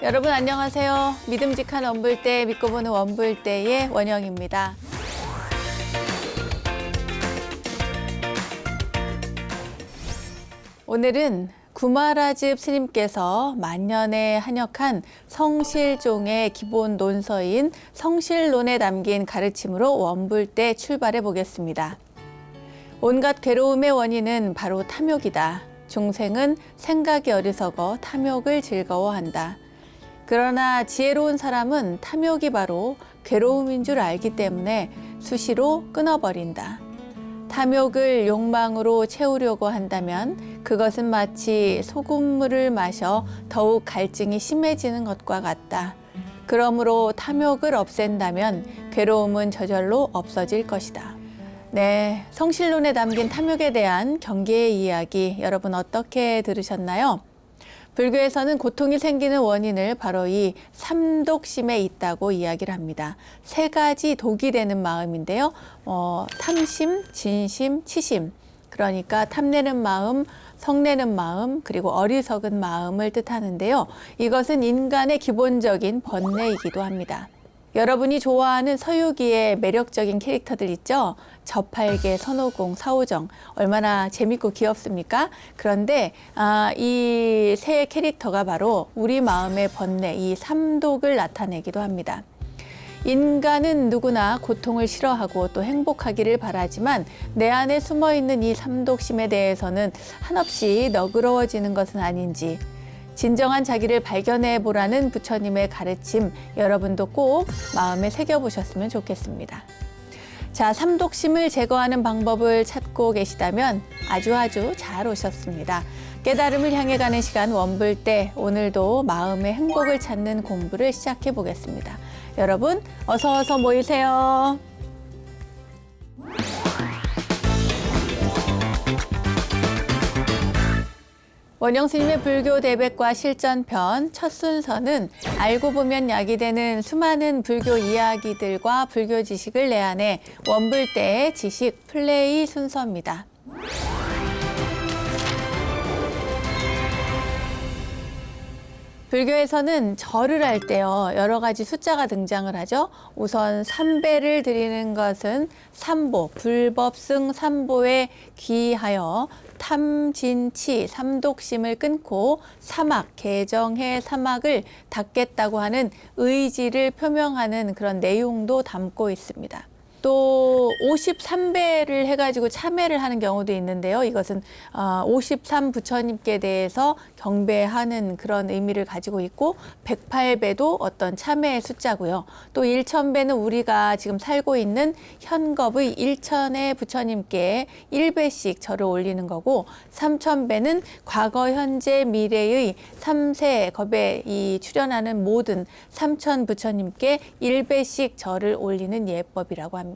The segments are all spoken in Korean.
여러분 안녕하세요. 믿음직한 원불대, 믿고 보는 원불대의 원영입니다. 오늘은 구마라즙 스님께서 만년에 한역한 성실종의 기본 논서인 성실론에 담긴 가르침으로 원불대 출발해 보겠습니다. 온갖 괴로움의 원인은 바로 탐욕이다. 중생은 생각이 어리석어 탐욕을 즐거워한다. 그러나 지혜로운 사람은 탐욕이 바로 괴로움인 줄 알기 때문에 수시로 끊어버린다. 탐욕을 욕망으로 채우려고 한다면 그것은 마치 소금물을 마셔 더욱 갈증이 심해지는 것과 같다. 그러므로 탐욕을 없앤다면 괴로움은 저절로 없어질 것이다. 네, 성실론에 담긴 탐욕에 대한 경계의 이야기 여러분 어떻게 들으셨나요? 불교에서는 고통이 생기는 원인을 바로 이 삼독심에 있다고 이야기를 합니다. 세 가지 독이 되는 마음인데요. 탐심, 진심, 치심. 그러니까 탐내는 마음, 성내는 마음, 그리고 어리석은 마음을 뜻하는데요. 이것은 인간의 기본적인 번뇌이기도 합니다. 여러분이 좋아하는 서유기의 매력적인 캐릭터들 있죠? 저팔계, 선호공, 사오정 얼마나 재밌고 귀엽습니까? 그런데 이 세 캐릭터가 바로 우리 마음의 번뇌, 이 삼독을 나타내기도 합니다. 인간은 누구나 고통을 싫어하고 또 행복하기를 바라지만 내 안에 숨어있는 이 삼독심에 대해서는 한없이 너그러워지는 것은 아닌지 진정한 자기를 발견해 보라는 부처님의 가르침 여러분도 꼭 마음에 새겨보셨으면 좋겠습니다. 자, 삼독심을 제거하는 방법을 찾고 계시다면 아주 잘 오셨습니다. 깨달음을 향해 가는 시간 원불대, 오늘도 마음의 행복을 찾는 공부를 시작해 보겠습니다. 여러분 어서 모이세요. 원영 스님의 불교 대백과 실전편 첫 순서는 알고 보면 약이 되는 수많은 불교 이야기들과 불교 지식을 내한해 원불대의 지식 플레이 순서입니다. 불교에서는 절을 할 때요, 여러 가지 숫자가 등장을 하죠. 우선 삼배를 드리는 것은 삼보, 불법승 삼보에 귀하여 탐진치, 삼독심을 끊고 사막, 개정해 사막을 닦겠다고 하는 의지를 표명하는 그런 내용도 담고 있습니다. 또 53배를 해가지고 참회를 하는 경우도 있는데요. 이것은 53 부처님께 대해서 경배하는 그런 의미를 가지고 있고 108배도 어떤 참회의 숫자고요. 또 1000배는 우리가 지금 살고 있는 현겁의 1000의 부처님께 1배씩 절을 올리는 거고 3000배는 과거, 현재, 미래의 3세 겁에 출현하는 모든 3000 부처님께 1배씩 절을 올리는 예법이라고 합니다.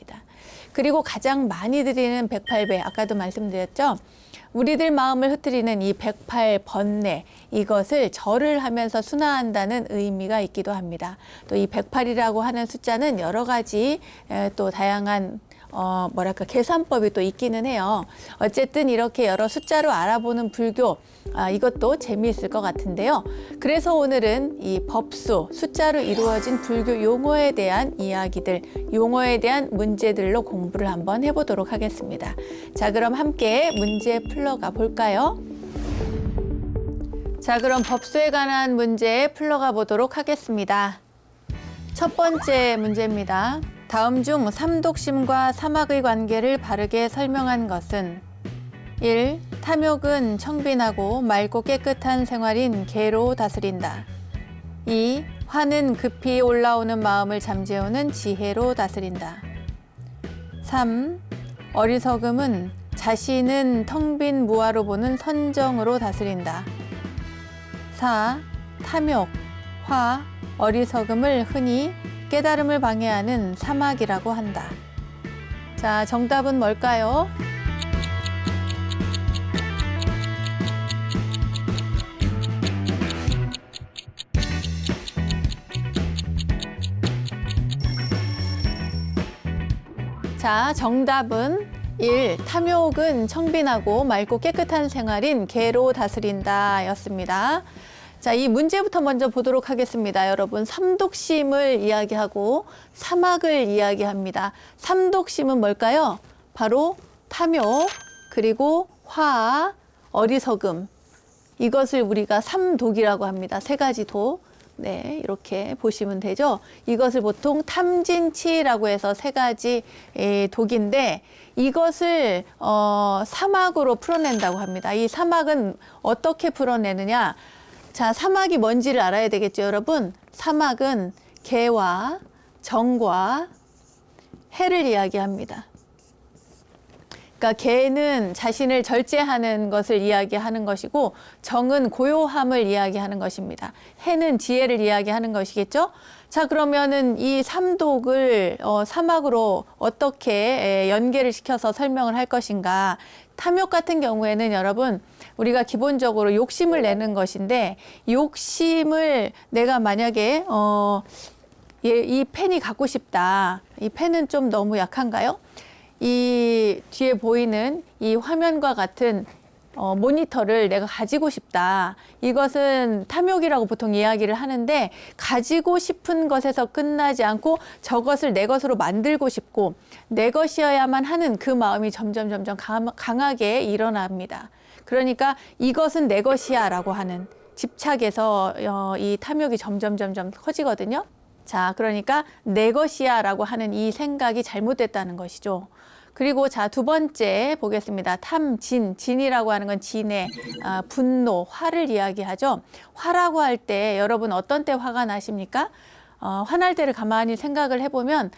그리고 가장 많이 드리는 108배, 아까도 말씀드렸죠. 우리들 마음을 흩트리는 이 108번뇌, 이것을 절을 하면서 순화한다는 의미가 있기도 합니다. 또 이 108이라고 하는 숫자는 여러 가지 또 다양한 계산법이 또 있기는 해요. 어쨌든 이렇게 여러 숫자로 알아보는 불교, 이것도 재미있을 것 같은데요. 그래서 오늘은 이 법수, 숫자로 이루어진 불교 용어에 대한 이야기들, 용어에 대한 문제들로 공부를 한번 해보도록 하겠습니다. 자, 그럼 함께 문제 풀러가 볼까요? 자, 그럼 법수에 관한 문제 풀러가 보도록 하겠습니다. 첫 번째 문제입니다. 다음 중 삼독심과 사막의 관계를 바르게 설명한 것은 1. 탐욕은 청빈하고 맑고 깨끗한 생활인 개로 다스린다. 2. 화는 급히 올라오는 마음을 잠재우는 지혜로 다스린다. 3. 어리석음은 자신은 텅 빈 무아로 보는 선정으로 다스린다. 4. 탐욕, 화, 어리석음을 흔히 깨달음을 방해하는 사막이라고 한다. 자, 정답은 뭘까요? 자, 정답은 1. 탐욕은 청빈하고 맑고 깨끗한 생활인 개로 다스린다 였습니다. 자, 이 문제부터 먼저 보도록 하겠습니다. 여러분, 삼독심을 이야기하고 사막을 이야기합니다. 삼독심은 뭘까요? 바로 탐욕, 그리고 화, 어리석음. 이것을 우리가 삼독이라고 합니다. 세 가지 독. 네, 이렇게 보시면 되죠. 이것을 보통 탐진치라고 해서 세 가지 독인데 이것을 사막으로 풀어낸다고 합니다. 이 사막은 어떻게 풀어내느냐? 자, 사막이 뭔지를 알아야 되겠죠, 여러분. 사막은 개와 정과 해를 이야기합니다. 그러니까 개는 자신을 절제하는 것을 이야기하는 것이고 정은 고요함을 이야기하는 것입니다. 해는 지혜를 이야기하는 것이겠죠. 자, 그러면은 이 삼독을 사막으로 어떻게 연계를 시켜서 설명을 할 것인가. 탐욕 같은 경우에는 여러분 우리가 기본적으로 욕심을 내는 것인데 욕심을 내가 만약에 이 펜이 갖고 싶다. 이 펜은 좀 너무 약한가요? 이 뒤에 보이는 이 화면과 같은 모니터를 내가 가지고 싶다. 이것은 탐욕이라고 보통 이야기를 하는데 가지고 싶은 것에서 끝나지 않고 저것을 내 것으로 만들고 싶고 내 것이어야만 하는 그 마음이 점점 강하게 일어납니다. 그러니까 이것은 내 것이야 라고 하는 집착에서 이 탐욕이 점점 커지거든요. 자, 그러니까 내 것이야 라고 하는 이 생각이 잘못됐다는 것이죠. 그리고 자, 두 번째 보겠습니다. 탐진, 진이라고 하는 건 진의 분노, 화를 이야기하죠. 화라고 할 때 여러분 어떤 때 화가 나십니까? 화날 때를 가만히 생각을 해보면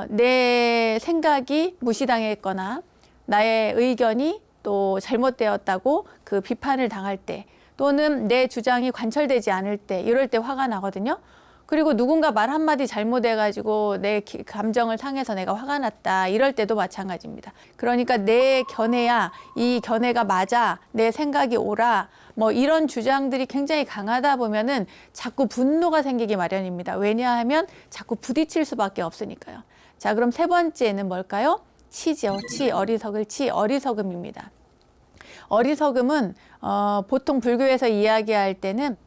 내 생각이 무시당했거나 나의 의견이 또 잘못되었다고 그 비판을 당할 때 또는 내 주장이 관철되지 않을 때 이럴 때 화가 나거든요. 그리고 누군가 말 한마디 잘못해가지고 내 감정을 상해서 내가 화가 났다. 이럴 때도 마찬가지입니다. 그러니까 내 견해야, 이 견해가 맞아, 내 생각이 옳아, 뭐 이런 주장들이 굉장히 강하다 보면은 자꾸 분노가 생기기 마련입니다. 왜냐하면 자꾸 부딪힐 수밖에 없으니까요. 자, 그럼 세 번째는 뭘까요? 치죠. 치, 어리석을 치, 어리석음입니다. 어리석음은 보통 불교에서 이야기할 때는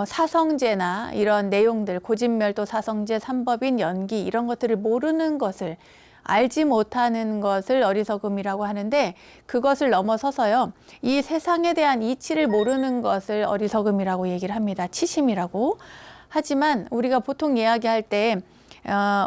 사성제나 이런 내용들, 고진멸도 사성제, 삼법인, 연기 이런 것들을 모르는 것을 알지 못하는 것을 어리석음이라고 하는데 그것을 넘어서서요. 이 세상에 대한 이치를 모르는 것을 어리석음이라고 얘기를 합니다. 치심이라고. 하지만 우리가 보통 이야기할 때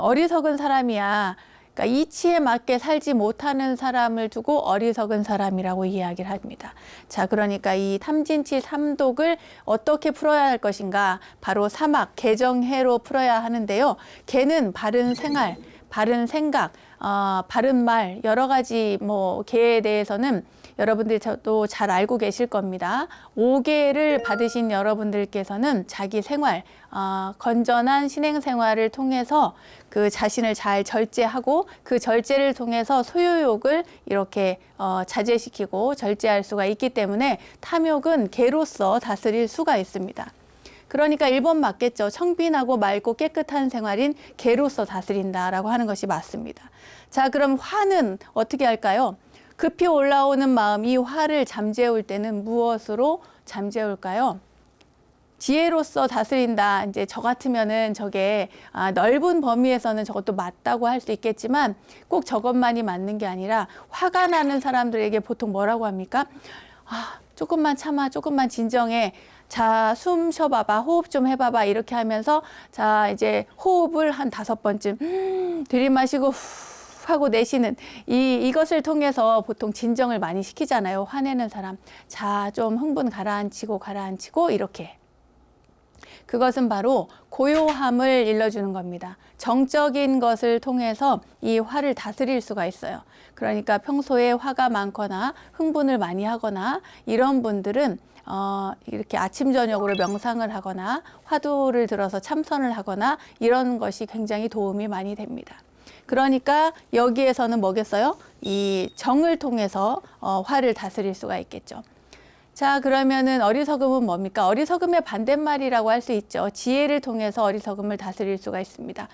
어리석은 사람이야. 그러니까 이치에 맞게 살지 못하는 사람을 두고 어리석은 사람이라고 이야기를 합니다. 자, 그러니까 이 탐진치 삼독을 어떻게 풀어야 할 것인가? 바로 사막, 개정해로 풀어야 하는데요. 개는 바른 생활, 바른 생각, 바른 말, 여러 가지 개에 대해서는 여러분들이 또 잘 알고 계실 겁니다. 5계를 받으신 여러분들께서는 자기 생활, 건전한 신행생활을 통해서 그 자신을 잘 절제하고 그 절제를 통해서 소유욕을 이렇게 자제시키고 절제할 수가 있기 때문에 탐욕은 개로서 다스릴 수가 있습니다. 그러니까 1번 맞겠죠. 청빈하고 맑고 깨끗한 생활인 개로서 다스린다라고 하는 것이 맞습니다. 자, 그럼 화는 어떻게 할까요? 급히 올라오는 마음, 이 화를 잠재울 때는 무엇으로 잠재울까요? 지혜로서 다스린다. 이제 저 같으면은 저게 넓은 범위에서는 저것도 맞다고 할 수 있겠지만 꼭 저것만이 맞는 게 아니라 화가 나는 사람들에게 보통 뭐라고 합니까? 조금만 참아, 조금만 진정해. 자, 숨 쉬어봐봐, 호흡 좀 해봐봐. 이렇게 하면서 자, 이제 호흡을 한 5번쯤 들이마시고 후 하고 내쉬는 이것을 통해서 보통 진정을 많이 시키잖아요. 화내는 사람. 자, 좀 흥분 가라앉히고 이렇게. 그것은 바로 고요함을 일러주는 겁니다. 정적인 것을 통해서 이 화를 다스릴 수가 있어요. 그러니까 평소에 화가 많거나 흥분을 많이 하거나 이런 분들은 이렇게 아침 저녁으로 명상을 하거나 화두를 들어서 참선을 하거나 이런 것이 굉장히 도움이 많이 됩니다. 그러니까 여기에서는 뭐겠어요? 이 정을 통해서 화를 다스릴 수가 있겠죠. 자, 그러면은 어리석음은 뭡니까? 어리석음의 반대말이라고 할 수 있죠. 지혜를 통해서 어리석음을 다스릴 수가 있습니다.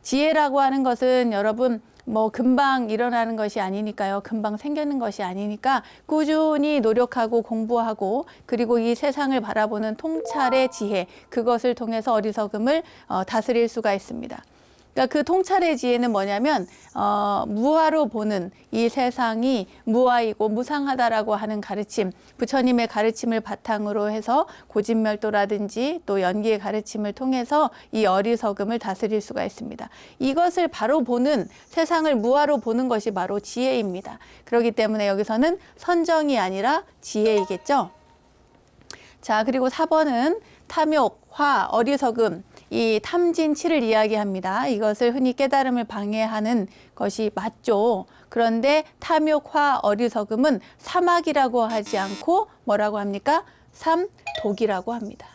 지혜라고 하는 것은 여러분 뭐 금방 일어나는 것이 아니니까요. 금방 생기는 것이 아니니까 꾸준히 노력하고 공부하고 그리고 이 세상을 바라보는 통찰의 지혜, 그것을 통해서 어리석음을 다스릴 수가 있습니다. 그러니까 그 통찰의 지혜는 뭐냐면 무아로 보는 이 세상이 무아이고 무상하다라고 하는 가르침, 부처님의 가르침을 바탕으로 해서 고진멸도라든지 또 연기의 가르침을 통해서 이 어리석음을 다스릴 수가 있습니다. 이것을 바로 보는, 세상을 무아로 보는 것이 바로 지혜입니다. 그렇기 때문에 여기서는 선정이 아니라 지혜이겠죠. 자, 그리고 4번은 탐욕, 화, 어리석음, 이 탐진치를 이야기합니다. 이것을 흔히 깨달음을 방해하는 것이 맞죠. 그런데 탐욕화, 어리석음은 삼악이라고 하지 않고 뭐라고 합니까? 삼독이라고 합니다.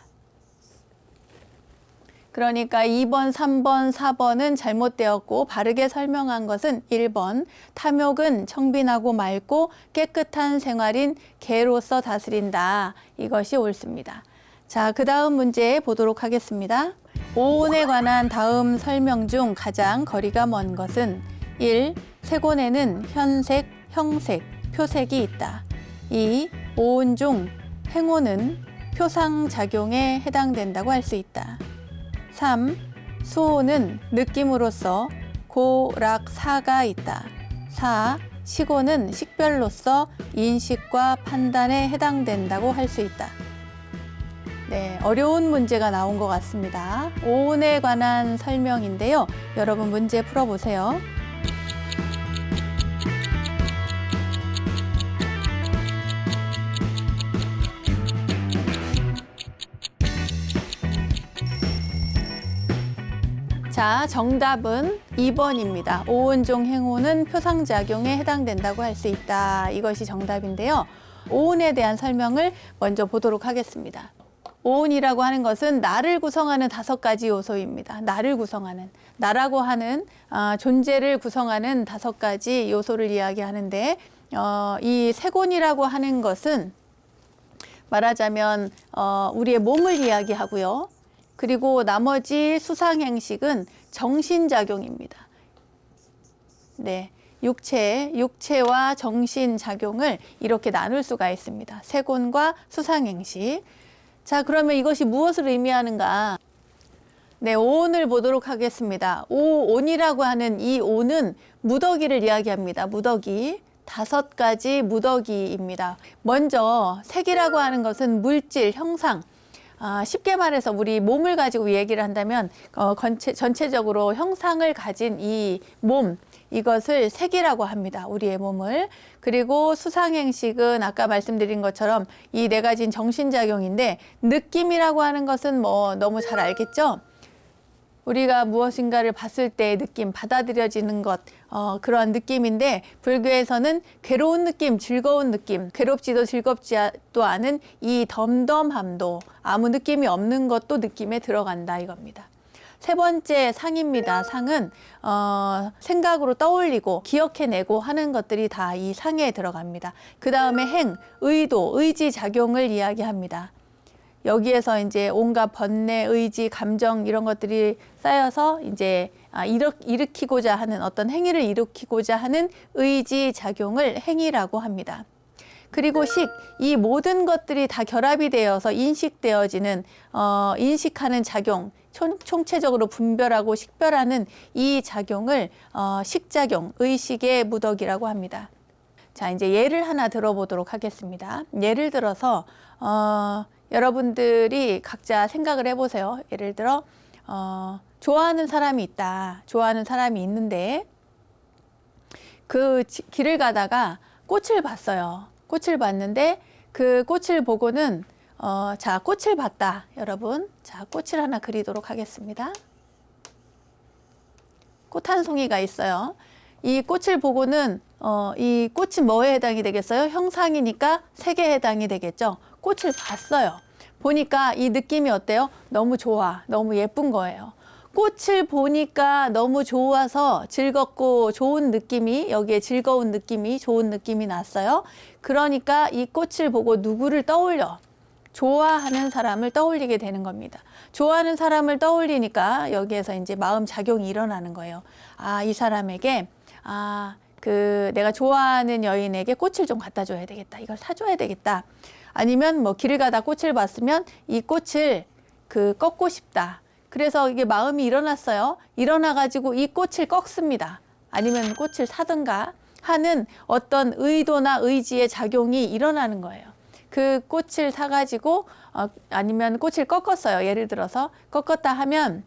그러니까 2번, 3번, 4번은 잘못되었고 바르게 설명한 것은 1번, 탐욕은 청빈하고 맑고 깨끗한 생활인 개로서 다스린다. 이것이 옳습니다. 자, 그 다음 문제 보도록 하겠습니다. 오온에 관한 다음 설명 중 가장 거리가 먼 것은 1. 세곤에는 현색, 형색, 표색이 있다. 2. 오온 중 행온은 표상작용에 해당된다고 할 수 있다. 3. 수온은 느낌으로서 고락사가 있다. 4. 식온은 식별로서 인식과 판단에 해당된다고 할 수 있다. 네, 어려운 문제가 나온 것 같습니다. 오온에 관한 설명인데요. 여러분 문제 풀어보세요. 자, 정답은 2번입니다. 오온종 행온은 표상작용에 해당된다고 할 수 있다. 이것이 정답인데요. 오온에 대한 설명을 먼저 보도록 하겠습니다. 오온이라고 하는 것은 나를 구성하는 5가지 요소입니다. 나를 구성하는, 나라고 하는 존재를 구성하는 5가지 요소를 이야기하는데 이 세곤이라고 하는 것은 말하자면 우리의 몸을 이야기하고요. 그리고 나머지 수상행식은 정신작용입니다. 네, 육체와 정신작용을 이렇게 나눌 수가 있습니다. 세곤과 수상행식. 자, 그러면 이것이 무엇을 의미하는가? 네, 오온을 보도록 하겠습니다. 오온이라고 하는 이 온은 무더기를 이야기합니다. 무더기. 5가지 무더기입니다. 먼저 색이라고 하는 것은 물질, 형상. 쉽게 말해서 우리 몸을 가지고 얘기를 한다면 전체적으로 형상을 가진 이 몸, 이것을 색이라고 합니다. 우리의 몸을. 그리고 수상행식은 아까 말씀드린 것처럼 이 4가지는 정신작용인데, 느낌이라고 하는 것은 뭐 너무 잘 알겠죠? 우리가 무엇인가를 봤을 때의 느낌, 받아들여지는 것, 그런 느낌인데, 불교에서는 괴로운 느낌, 즐거운 느낌, 괴롭지도 즐겁지도 않은 이 덤덤함도, 아무 느낌이 없는 것도 느낌에 들어간다 이겁니다. 3번째 상입니다. 상은 생각으로 떠올리고 기억해내고 하는 것들이 다 이 상에 들어갑니다. 그 다음에 행, 의도, 의지작용을 이야기합니다. 여기에서 이제 온갖 번뇌, 의지, 감정 이런 것들이 쌓여서 이제 일으키고자 하는 어떤 행위를 일으키고자 하는 의지 작용을 행위라고 합니다. 그리고 식, 이 모든 것들이 다 결합이 되어서 인식되어지는 인식하는 작용, 총체적으로 분별하고 식별하는 이 작용을 식작용, 의식의 무더기라고 합니다. 자, 이제 예를 하나 들어보도록 하겠습니다. 예를 들어서 여러분들이 각자 생각을 해보세요. 예를 들어 좋아하는 사람이 있다. 좋아하는 사람이 있는데 그 길을 가다가 꽃을 봤어요. 꽃을 봤는데 그 꽃을 보고는 자, 꽃을 봤다. 여러분, 자, 꽃을 하나 그리도록 하겠습니다. 꽃 한 송이가 있어요. 이 꽃을 보고는 이 꽃이 뭐에 해당이 되겠어요? 형상이니까 색에 해당이 되겠죠. 꽃을 봤어요. 보니까 이 느낌이 어때요? 너무 좋아. 너무 예쁜 거예요. 꽃을 보니까 너무 좋아서 즐겁고 좋은 느낌이, 여기에 즐거운 느낌이, 좋은 느낌이 났어요. 그러니까 이 꽃을 보고 누구를 떠올려? 좋아하는 사람을 떠올리게 되는 겁니다. 좋아하는 사람을 떠올리니까 여기에서 이제 마음 작용이 일어나는 거예요. 아, 이 사람에게 내가 좋아하는 여인에게 꽃을 좀 갖다 줘야 되겠다. 이걸 사줘야 되겠다. 아니면 뭐 길을 가다 꽃을 봤으면 이 꽃을 꺾고 싶다. 그래서 이게 마음이 일어났어요. 일어나가지고 이 꽃을 꺾습니다. 아니면 꽃을 사든가 하는 어떤 의도나 의지의 작용이 일어나는 거예요. 그 꽃을 사가지고 아니면 꽃을 꺾었어요. 예를 들어서 꺾었다 하면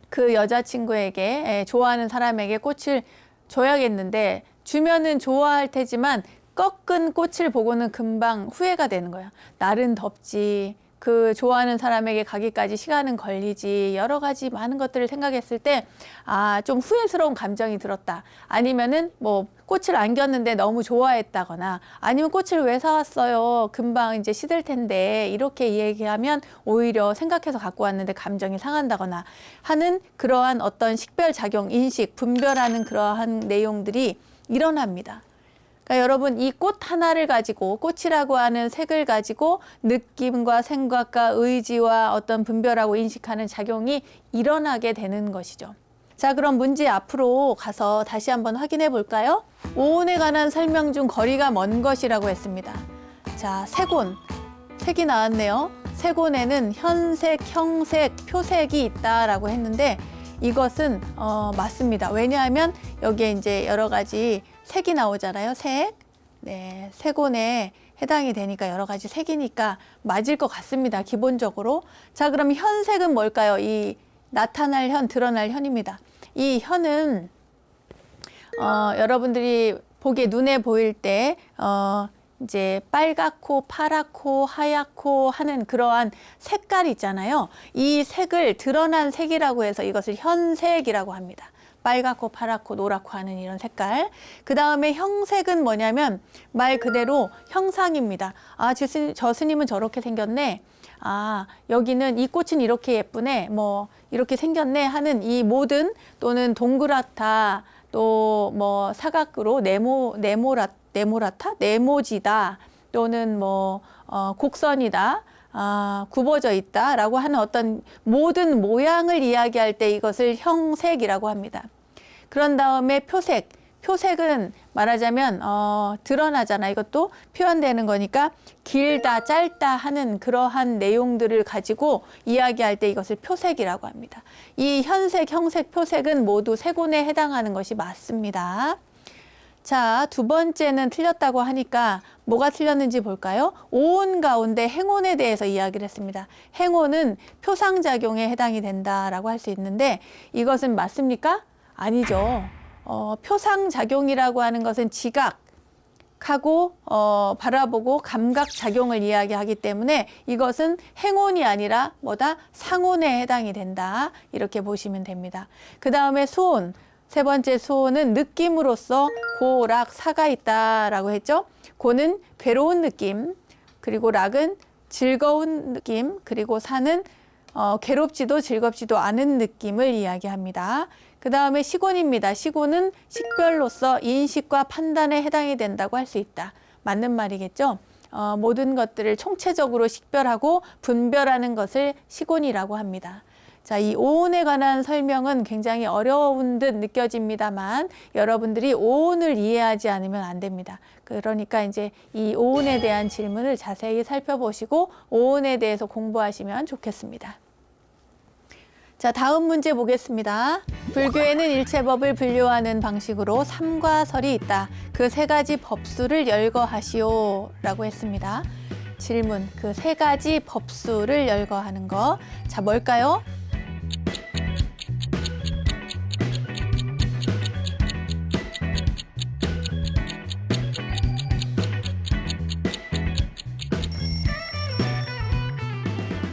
그 여자친구에게 좋아하는 사람에게 꽃을 줘야겠는데 주면은 좋아할 테지만 꺾은 꽃을 보고는 금방 후회가 되는 거야. 날은 덥지. 그 좋아하는 사람에게 가기까지 시간은 걸리지. 여러 가지 많은 것들을 생각했을 때 좀 후회스러운 감정이 들었다. 아니면은 뭐 꽃을 안겼는데 너무 좋아했다거나 아니면 꽃을 왜 사왔어요? 금방 이제 시들 텐데 이렇게 얘기하면 오히려 생각해서 갖고 왔는데 감정이 상한다거나 하는 그러한 어떤 식별작용, 인식, 분별하는 그러한 내용들이 일어납니다. 그러니까 여러분 이 꽃 하나를 가지고 꽃이라고 하는 색을 가지고 느낌과 생각과 의지와 어떤 분별하고 인식하는 작용이 일어나게 되는 것이죠. 자, 그럼 문제 앞으로 가서 다시 한번 확인해 볼까요? 오온에 관한 설명 중 거리가 먼 것이라고 했습니다. 자, 색온. 색이 나왔네요. 색온에는 현색, 형색, 표색이 있다라고 했는데 이것은 맞습니다. 왜냐하면 여기에 이제 여러 가지 색이 나오잖아요. 색. 네, 색온에 해당이 되니까 여러 가지 색이니까 맞을 것 같습니다. 기본적으로. 자, 그럼 현색은 뭘까요? 이 나타날 현, 드러날 현입니다. 이 현은 여러분들이 보기에 눈에 보일 때 이제 빨갛고 파랗고 하얗고 하는 그러한 색깔이 있잖아요. 이 색을 드러난 색이라고 해서 이것을 현색이라고 합니다. 빨갛고 파랗고 노랗고 하는 이런 색깔. 그 다음에 형색은 뭐냐면 말 그대로 형상입니다. 저 스님은 저렇게 생겼네. 여기는 이 꽃은 이렇게 예쁘네. 뭐 이렇게 생겼네 하는 이 모든 또는 동그랗다 또 뭐 사각으로 네모지다 또는 뭐 곡선이다. 굽어져 있다라고 하는 어떤 모든 모양을 이야기할 때 이것을 형색이라고 합니다. 그런 다음에 표색. 표색은 말하자면 드러나잖아. 이것도 표현되는 거니까 길다, 짧다 하는 그러한 내용들을 가지고 이야기할 때 이것을 표색이라고 합니다. 이 현색, 형색, 표색은 모두 색온에 해당하는 것이 맞습니다. 자, 두 번째는 틀렸다고 하니까 뭐가 틀렸는지 볼까요? 오온 가운데 행온에 대해서 이야기를 했습니다. 행온은 표상작용에 해당이 된다라고 할 수 있는데 이것은 맞습니까? 아니죠. 표상작용이라고 하는 것은 지각하고 바라보고 감각작용을 이야기하기 때문에 이것은 행온이 아니라 뭐다? 상온에 해당이 된다. 이렇게 보시면 됩니다. 그 다음에 수온. 세 번째 수온은 느낌으로서 고락, 사가 있다라고 했죠. 고는 괴로운 느낌, 그리고 락은 즐거운 느낌, 그리고 사는 괴롭지도 즐겁지도 않은 느낌을 이야기합니다. 그 다음에 시곤입니다. 시곤은 식별로서 인식과 판단에 해당이 된다고 할 수 있다. 맞는 말이겠죠. 모든 것들을 총체적으로 식별하고 분별하는 것을 시곤이라고 합니다. 자, 이 오온에 관한 설명은 굉장히 어려운 듯 느껴집니다만 여러분들이 오온을 이해하지 않으면 안 됩니다. 그러니까 이제 이 오온에 대한 질문을 자세히 살펴보시고 오온에 대해서 공부하시면 좋겠습니다. 자, 다음 문제 보겠습니다. 불교에는 일체법을 분류하는 방식으로 삼과 설이 있다. 그 세 가지 법수를 열거하시오 라고 했습니다. 질문, 그 세 가지 법수를 열거하는 거. 자, 뭘까요?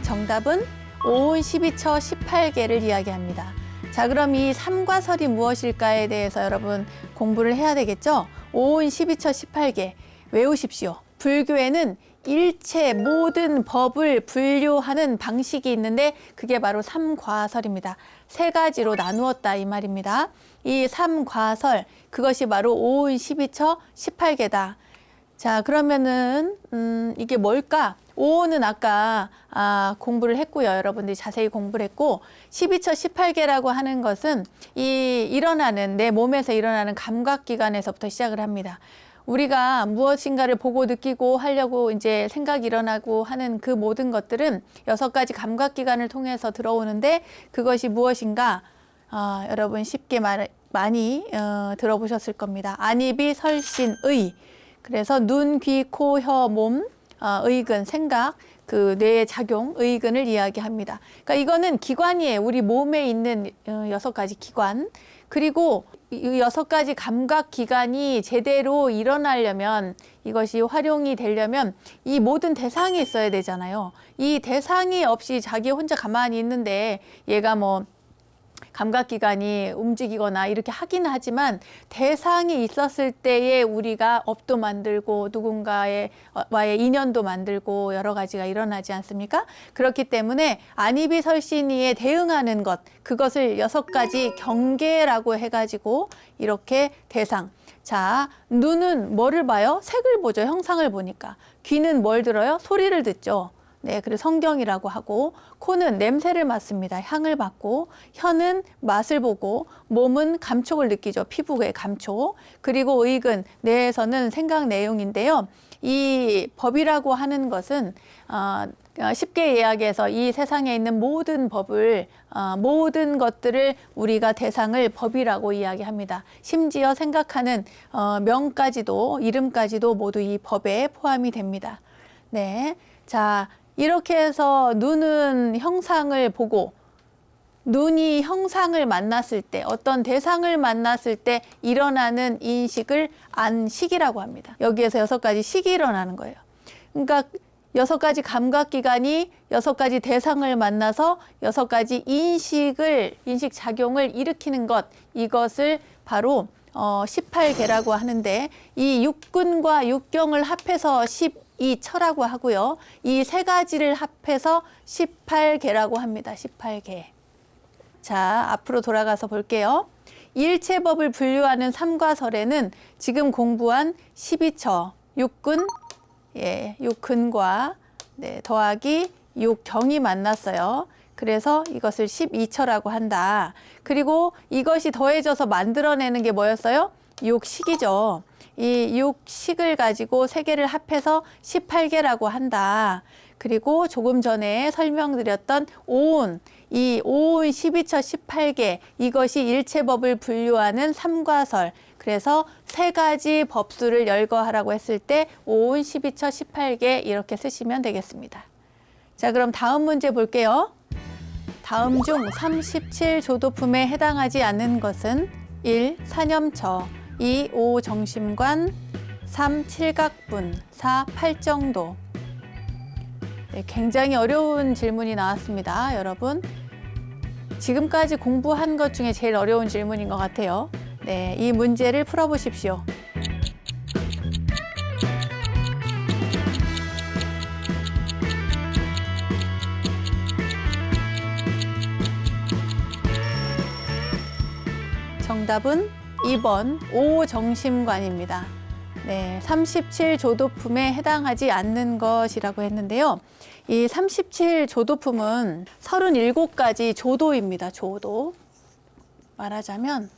정답은 오온 12처 18개를 이야기합니다. 자, 그럼 이 삼과설이 무엇일까에 대해서 여러분 공부를 해야 되겠죠? 오온 12처 18개 외우십시오. 불교에는 일체 모든 법을 분류하는 방식이 있는데 그게 바로 삼과설입니다. 세 가지로 나누었다 이 말입니다. 이 삼과설, 그것이 바로 오온 12처 18개다. 자, 그러면은 이게 뭘까? 5호는 아까 공부를 했고요. 여러분들이 자세히 공부를 했고 12처 18개라고 하는 것은 일어나는 내 몸에서 일어나는 감각기관에서부터 시작을 합니다. 우리가 무엇인가를 보고 느끼고 하려고 이제 생각이 일어나고 하는 그 모든 것들은 6가지 감각기관을 통해서 들어오는데 그것이 무엇인가? 여러분 쉽게 많이 들어보셨을 겁니다. 안입이 설신 의. 그래서 눈, 귀, 코, 혀, 몸, 의근, 생각, 그 뇌의 작용, 의근을 이야기합니다. 그러니까 이거는 기관이에요. 우리 몸에 있는 6가지 기관. 그리고 이 6가지 감각 기관이 제대로 일어나려면 이것이 활용이 되려면 이 모든 대상이 있어야 되잖아요. 이 대상이 없이 자기 혼자 가만히 있는데 얘가 뭐 감각기관이 움직이거나 이렇게 하긴 하지만 대상이 있었을 때에 우리가 업도 만들고 누군가와의 인연도 만들고 여러 가지가 일어나지 않습니까? 그렇기 때문에 안입이 설신이에 대응하는 것, 그것을 6가지 경계라고 해가지고 이렇게 대상. 자, 눈은 뭐를 봐요? 색을 보죠. 형상을 보니까. 귀는 뭘 들어요? 소리를 듣죠. 네, 그래서 성경이라고 하고, 코는 냄새를 맡습니다. 향을 맡고, 혀는 맛을 보고, 몸은 감촉을 느끼죠. 피부의 감촉. 그리고 의근, 뇌에서는 생각 내용인데요. 이 법이라고 하는 것은 쉽게 이야기해서 이 세상에 있는 모든 법을, 모든 것들을 우리가 대상을 법이라고 이야기합니다. 심지어 생각하는 명까지도, 이름까지도 모두 이 법에 포함이 됩니다. 네, 자, 이렇게 해서 눈은 형상을 보고 눈이 형상을 만났을 때 어떤 대상을 만났을 때 일어나는 인식을 안식이라고 합니다. 여기에서 6가지 식이 일어나는 거예요. 그러니까 6가지 감각기관이 6가지 대상을 만나서 6가지 인식작용을 일으키는 것, 이것을 바로 18개라고 하는데 이 육근과 육경을 합해서 12처라고 하고요. 이 3가지를 합해서 18개라고 합니다. 18개. 자, 앞으로 돌아가서 볼게요. 일체법을 분류하는 삼과설에는 지금 공부한 12처, 육근, 육근과 더하기 육경이 만났어요. 그래서 이것을 12처라고 한다. 그리고 이것이 더해져서 만들어내는 게 뭐였어요? 육식이죠. 이 육식을 가지고 3개를 합해서 18개라고 한다. 그리고 조금 전에 설명드렸던 오온, 이 오온 12처 18개, 이것이 일체법을 분류하는 삼과설. 그래서 3가지 법수를 열거하라고 했을 때 오온 12처 18개 이렇게 쓰시면 되겠습니다. 자, 그럼 다음 문제 볼게요. 다음 중 37조도품에 해당하지 않는 것은 1. 사념처, 2. 오정심관, 3. 칠각분, 4. 팔정도. 네, 굉장히 어려운 질문이 나왔습니다. 여러분, 지금까지 공부한 것 중에 제일 어려운 질문인 것 같아요. 네, 이 문제를 풀어보십시오. 정답은 2번 오정심관입니다. 네, 37조도품에 해당하지 않는 것이라고 했는데요. 이 37조도품은 37가지 조도입니다. 조도. 말하자면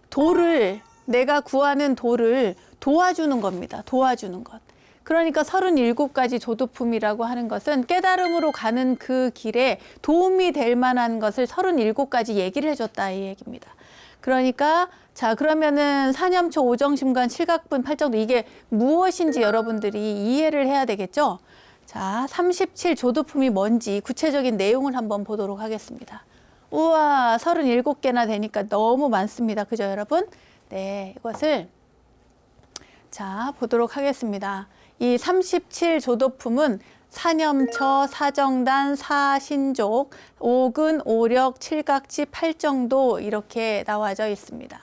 도를, 내가 구하는 도를 도와주는 겁니다. 도와주는 것. 그러니까 37가지 조도품이라고 하는 것은 깨달음으로 가는 그 길에 도움이 될 만한 것을 37가지 얘기를 해줬다, 이 얘기입니다. 그러니까 자, 그러면은 사념처, 오정심관, 칠각분, 팔정도, 이게 무엇인지 여러분들이 이해를 해야 되겠죠? 자, 37조도품이 뭔지 구체적인 내용을 한번 보도록 하겠습니다. 우와, 37개나 되니까 너무 많습니다. 그죠, 여러분? 네, 이것을 자, 보도록 하겠습니다. 이 37조도품은 사념처, 사정단, 사신족, 오근, 오력, 칠각지, 팔정도 이렇게 나와져 있습니다.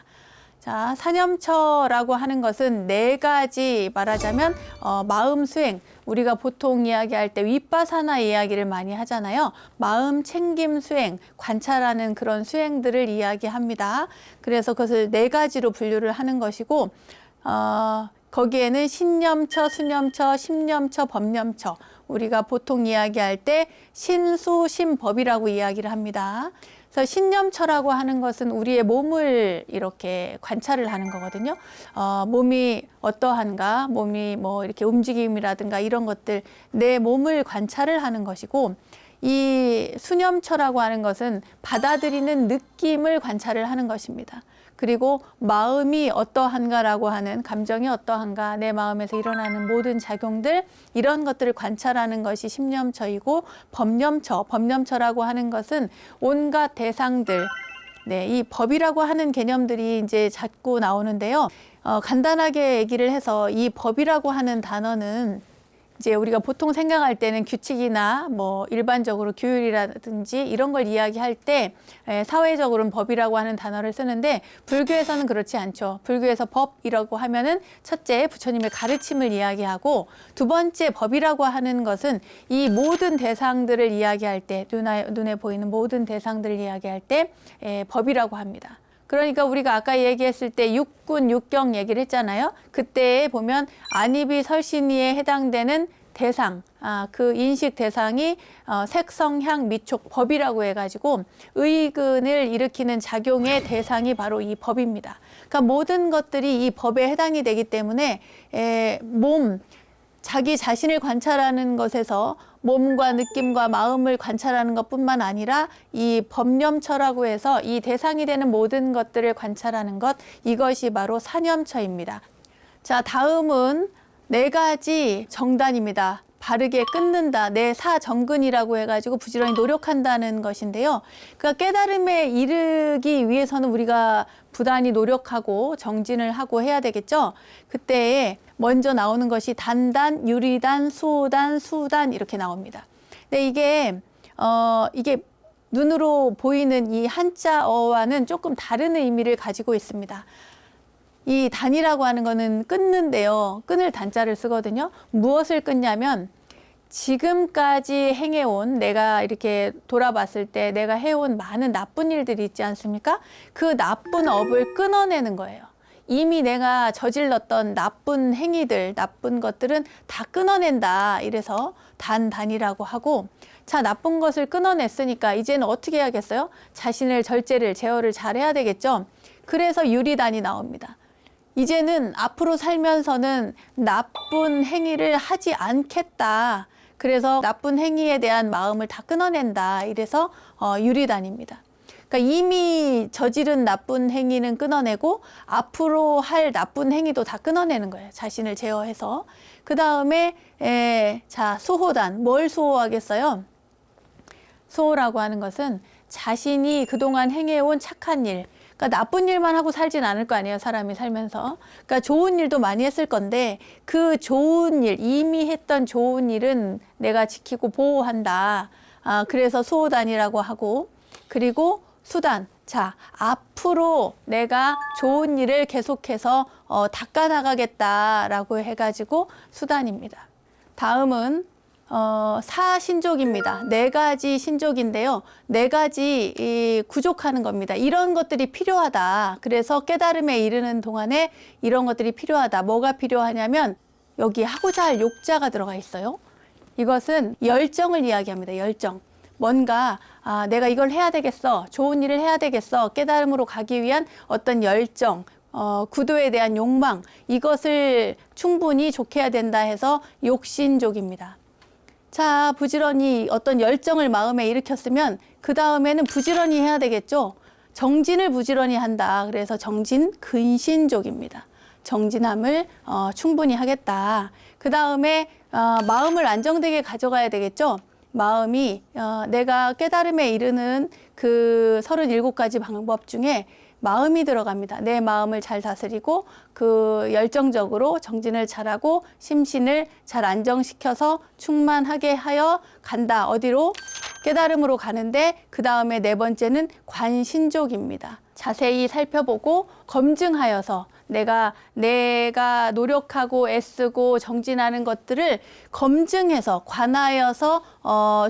자, 사념처라고 하는 것은 네 가지 말하자면 마음 수행, 우리가 보통 이야기할 때 윗바사나 이야기를 많이 하잖아요. 마음 챙김 수행, 관찰하는 그런 수행들을 이야기합니다. 그래서 그것을 네 가지로 분류를 하는 것이고 거기에는 신념처, 수념처, 심념처, 법념처, 우리가 보통 이야기할 때 신수심법이라고 이야기를 합니다. 그래서 신념처라고 하는 것은 우리의 몸을 이렇게 관찰을 하는 거거든요. 몸이 어떠한가, 몸이 뭐 이렇게 움직임이라든가 이런 것들, 내 몸을 관찰을 하는 것이고, 이 수념처라고 하는 것은 받아들이는 느낌을 관찰을 하는 것입니다. 그리고 마음이 어떠한가라고 하는, 감정이 어떠한가, 내 마음에서 일어나는 모든 작용들, 이런 것들을 관찰하는 것이 심념처이고, 법념처라고 하는 것은 온갖 대상들, 네, 이 법이라고 하는 개념들이 이제 자꾸 나오는데요. 간단하게 얘기를 해서 이 법이라고 하는 단어는 이제 우리가 보통 생각할 때는 규칙이나 뭐 일반적으로 규율이라든지 이런 걸 이야기할 때 사회적으로는 법이라고 하는 단어를 쓰는데, 불교에서는 그렇지 않죠. 불교에서 법이라고 하면은 첫째 부처님의 가르침을 이야기하고, 두 번째 법이라고 하는 것은 이 모든 대상들을 이야기할 때, 눈에 보이는 모든 대상들을 이야기할 때 법이라고 합니다. 그러니까 우리가 아까 얘기했을 때 육군, 육경 얘기를 했잖아요. 그때 보면 안입이 설신이에 해당되는 대상, 그 인식 대상이 색성, 향, 미촉, 법이라고 해가지고 의근을 일으키는 작용의 대상이 바로 이 법입니다. 그러니까 모든 것들이 이 법에 해당이 되기 때문에 자기 자신을 관찰하는 것에서 몸과 느낌과 마음을 관찰하는 것뿐만 아니라 이 법념처라고 해서 이 대상이 되는 모든 것들을 관찰하는 것, 이것이 바로 사념처입니다. 자, 다음은 네 가지 정단입니다. 바르게 끊는다, 내 사정근이라고 해가지고 부지런히 노력한다는 것인데요. 그러니까 깨달음에 이르기 위해서는 우리가 부단히 노력하고 정진을 하고 해야 되겠죠. 그때 먼저 나오는 것이 단단, 유리단, 수호단, 수단 이렇게 나옵니다. 근데 이게 눈으로 보이는 이 한자어와는 조금 다른 의미를 가지고 있습니다. 이 단이라고 하는 거는 끊는데요. 끊을 단자를 쓰거든요. 무엇을 끊냐면 지금까지 행해온, 내가 이렇게 돌아봤을 때 내가 해온 많은 나쁜 일들이 있지 않습니까? 그 나쁜 업을 끊어내는 거예요. 이미 내가 저질렀던 나쁜 행위들, 나쁜 것들은 다 끊어낸다. 이래서 단이라고 하고, 자, 나쁜 것을 끊어냈으니까 이제는 어떻게 해야겠어요? 자신을 제어를 잘 해야 되겠죠? 그래서 유리단이 나옵니다. 이제는 앞으로 살면서는 나쁜 행위를 하지 않겠다. 그래서 나쁜 행위에 대한 마음을 다 끊어낸다. 이래서 유리단입니다. 그러니까 이미 저지른 나쁜 행위는 끊어내고 앞으로 할 나쁜 행위도 다 끊어내는 거예요. 자신을 제어해서. 그 다음에 자, 수호단. 뭘 수호하겠어요? 수호라고 하는 것은 자신이 그동안 행해온 착한 일, 그러니까 나쁜 일만 하고 살진 않을 거 아니에요, 사람이 살면서. 그러니까 좋은 일도 많이 했을 건데 그 좋은 일, 이미 했던 좋은 일은 내가 지키고 보호한다. 그래서 수호단이라고 하고, 그리고 수단. 자, 앞으로 내가 좋은 일을 계속해서 닦아나가겠다라고 해가지고 수단입니다. 다음은 사신족입니다. 네 가지 신족인데요. 네 가지 구족하는 겁니다. 이런 것들이 필요하다. 그래서 깨달음에 이르는 동안에 이런 것들이 필요하다. 뭐가 필요하냐면 여기 하고자 할 욕자가 들어가 있어요. 이것은 열정을 이야기합니다. 열정. 뭔가 내가 이걸 해야 되겠어. 좋은 일을 해야 되겠어. 깨달음으로 가기 위한 어떤 열정. 구도에 대한 욕망. 이것을 충분히 좋게 해야 된다 해서 욕신족입니다. 자, 부지런히 어떤 열정을 마음에 일으켰으면 그 다음에는 부지런히 해야 되겠죠. 정진을 부지런히 한다. 그래서 정진 근신족입니다. 정진함을 충분히 하겠다. 그 다음에 마음을 안정되게 가져가야 되겠죠. 마음이 내가 깨달음에 이르는 그 37가지 방법 중에 마음이 들어갑니다. 내 마음을 잘 다스리고 그 열정적으로 정진을 잘하고 심신을 잘 안정시켜서 충만하게 하여 간다. 어디로? 깨달음으로 가는데 그 다음에 네 번째는 관신족입니다. 자세히 살펴보고 검증하여서 내가 노력하고 애쓰고 정진하는 것들을 검증해서 관하여서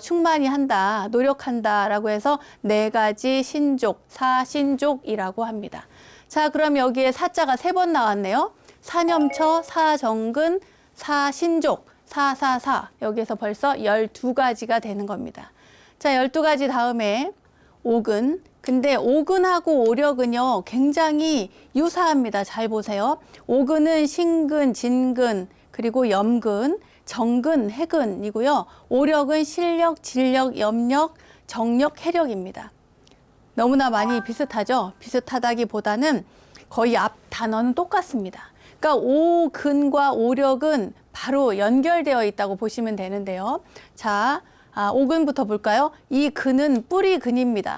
충만히 한다, 노력한다라고 해서 네 가지 신족, 사신족이라고 합니다. 자, 그럼 여기에 사자가 3번 나왔네요. 사념처, 사정근, 사신족, 사사사. 여기에서 벌써 12가지가 되는 겁니다. 자, 12가지 다음에 오근. 근데 오근하고 오력은요, 굉장히 유사합니다. 잘 보세요. 오근은 신근, 진근, 그리고 염근, 정근, 해근이고요. 오력은 실력, 진력, 염력, 정력, 해력입니다. 너무나 많이 비슷하죠? 비슷하다기보다는 거의 앞 단어는 똑같습니다. 그러니까 오근과 오력은 바로 연결되어 있다고 보시면 되는데요. 자, 오근부터 볼까요? 이 근은 뿌리 근입니다.